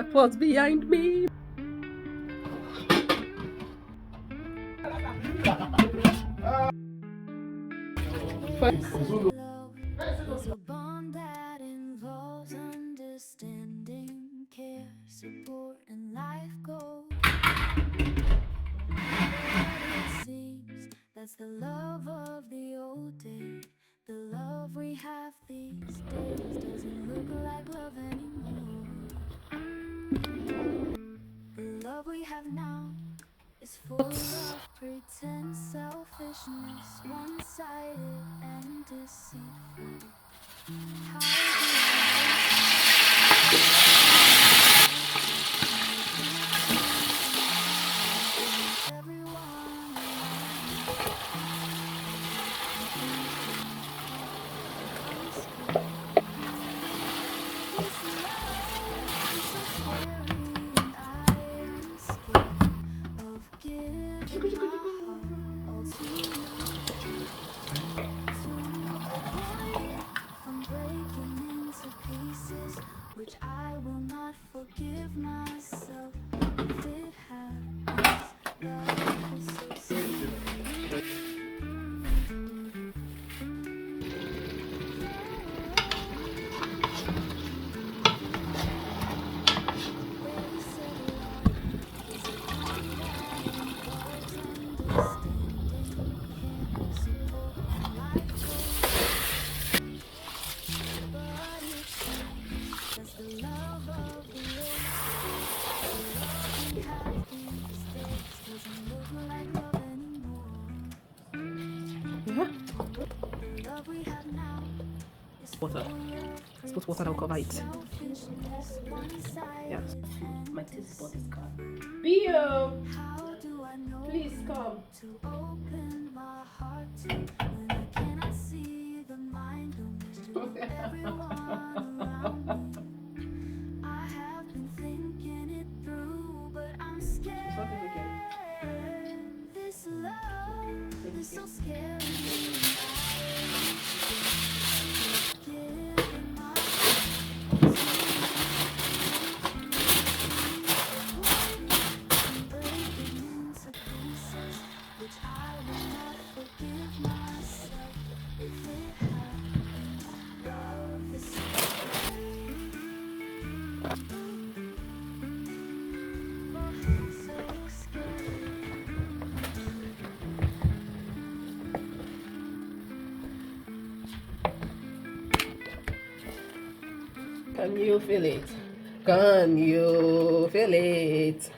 What's behind me? Is a bond that involves understanding, care, support, and life goals. But it seems that's the love of the old days. The love we have these days doesn't look like love anymore. The love we have now is full of pretense, selfishness, one-sided and deceitful. How do everyone this love is so scary, and I am scared of giving my heart all to you. From breaking into pieces, which I will not forgive myself if it happens. Love is so scary. They said love is a bond that involves understanding, care, support, and life goals. But it seems that's the love of the old days. The love we have these days doesn't look like love anymore. The love we have now is full Water. of Let's put water and cover it. selfishness, one-sided. Yeah. My taste bud is gone. Bio, How do I know please come. to open my heart to when I cannot see the mind of everyone around me? I have been thinking it through, but I'm scared. This love is so scary. Giving my breaking into pieces, which I will not forgive myself if it happens. Love is so scary. Can you feel it? Can you feel it?